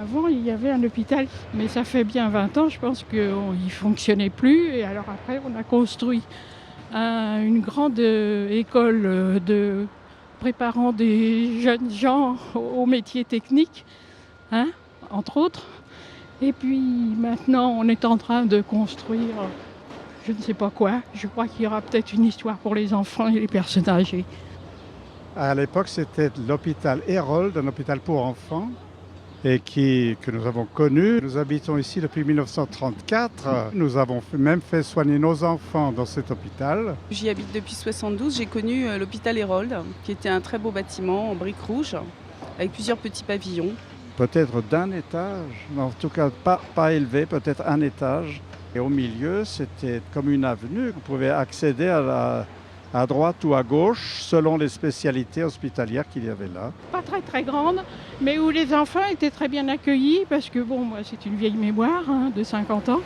Avant, il y avait un hôpital, mais ça fait bien 20 ans, je pense qu'il ne fonctionnait plus. Et alors après, on a construit une grande école de préparant des jeunes gens aux métiers techniques, hein, entre autres. Et puis maintenant, on est en train de construire je ne sais pas quoi. Je crois qu'il y aura peut-être une histoire pour les enfants et les personnes âgées. À l'époque, c'était l'hôpital Hérold, un hôpital pour enfants, que nous avons connu. Nous habitons ici depuis 1934. Nous avons même fait soigner nos enfants dans cet hôpital. J'y habite depuis 72. J'ai connu l'hôpital Hérold, qui était un très beau bâtiment en briques rouges, avec plusieurs petits pavillons. Peut-être d'un étage, en tout cas pas élevé, peut-être un étage. Et au milieu, c'était comme une avenue. Vous pouvez accéder à droite ou à gauche, selon les spécialités hospitalières qu'il y avait là. Pas très très grande, mais où les enfants étaient très bien accueillis, parce que bon, moi c'est une vieille mémoire de 50 ans,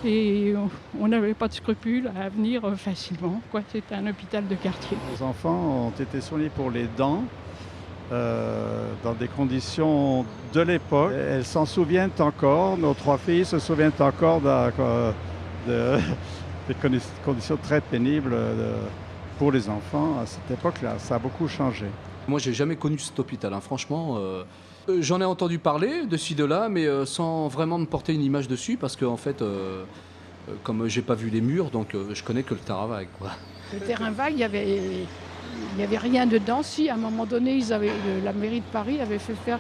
et on n'avait pas de scrupules à venir facilement. C'était un hôpital de quartier. Les enfants ont été soignés pour les dents, dans des conditions de l'époque. Elles s'en souviennent encore, nos 3 filles se souviennent encore des conditions très pénibles pour les enfants à cette époque-là. Ça a beaucoup changé. Moi, j'ai jamais connu cet hôpital, hein. Franchement. J'en ai entendu parler de ci, de là, mais sans vraiment me porter une image dessus, parce que en fait, comme j'ai pas vu les murs, donc je connais que le terrain vague, quoi. Le terrain vague, il n'y avait rien dedans. Si, à un moment donné, la mairie de Paris avait fait faire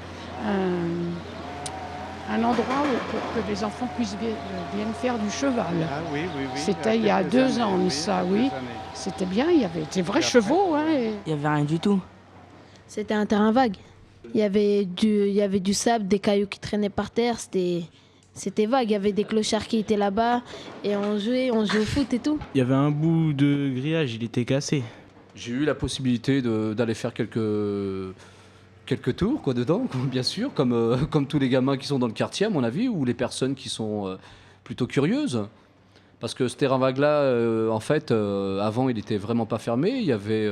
un endroit pour que les enfants viennent faire du cheval. Ah oui. C'était il y a 2 ans, ça, oui. C'était bien, il y avait des vrais chevaux. Hein, Il n'y avait rien du tout. C'était un terrain vague. Il y avait du sable, des cailloux qui traînaient par terre. C'était vague. Il y avait des clochards qui étaient là-bas et on jouait au foot et tout. Il y avait un bout de grillage, il était cassé. J'ai eu la possibilité d'aller faire quelques tours dedans, bien sûr, comme tous les gamins qui sont dans le quartier, à mon avis, ou les personnes qui sont plutôt curieuses. Parce que ce terrain vague-là, en fait, avant, il n'était vraiment pas fermé. Il y avait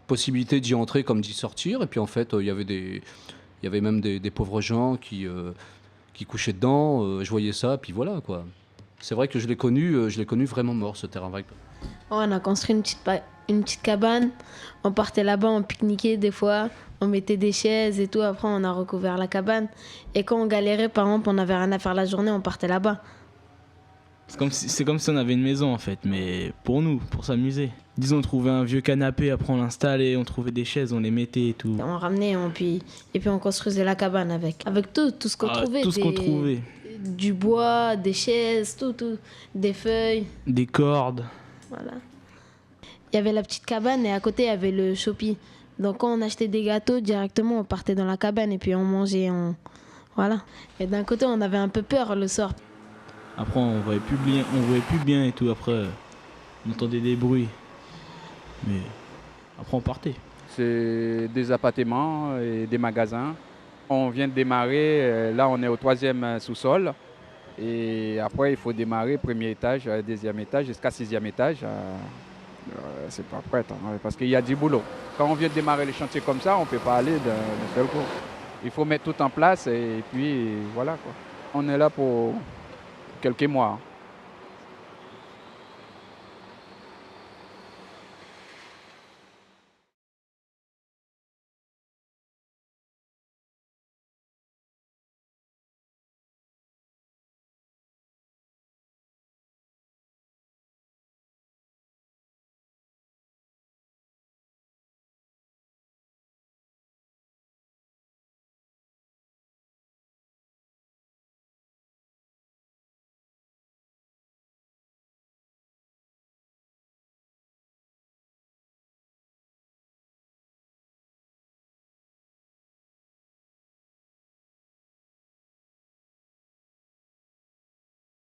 possibilité d'y entrer comme d'y sortir. Et puis, en fait, il y avait même des pauvres gens qui couchaient dedans. Je voyais ça, puis voilà, quoi. C'est vrai que je l'ai connu vraiment mort, ce terrain vague. On a construit une petite cabane. On partait là-bas, on pique-niquait des fois. On mettait des chaises et tout. Après, on a recouvert la cabane. Et quand on galérait, par exemple, on n'avait rien à faire la journée, on partait là-bas. C'est comme si on avait une maison, en fait, mais pour nous, pour s'amuser. Disons, on trouvait un vieux canapé, après on l'installait, on trouvait des chaises, on les mettait et tout. On ramenait, et puis on construisait la cabane avec tout ce qu'on trouvait. Tout ce qu'on trouvait. Du bois, des chaises, tout, des feuilles. Des cordes. Voilà. Il y avait la petite cabane et à côté, il y avait le Shopee. Donc quand on achetait des gâteaux, directement, on partait dans la cabane et puis on mangeait. Voilà. Et d'un côté, on avait un peu peur le soir. Après, on voyait plus bien et tout. Après, on entendait des bruits. Mais après, on partait. C'est des appartements et des magasins. On vient de démarrer, là on est au 3e sous-sol. Et après, il faut démarrer 1er étage, 2e étage, jusqu'à 6e étage. C'est pas prêt, hein, parce qu'il y a du boulot. Quand on vient de démarrer les chantiers comme ça, on ne peut pas aller d'un seul coup. Il faut mettre tout en place et puis voilà, quoi. On est là pour quelques mois.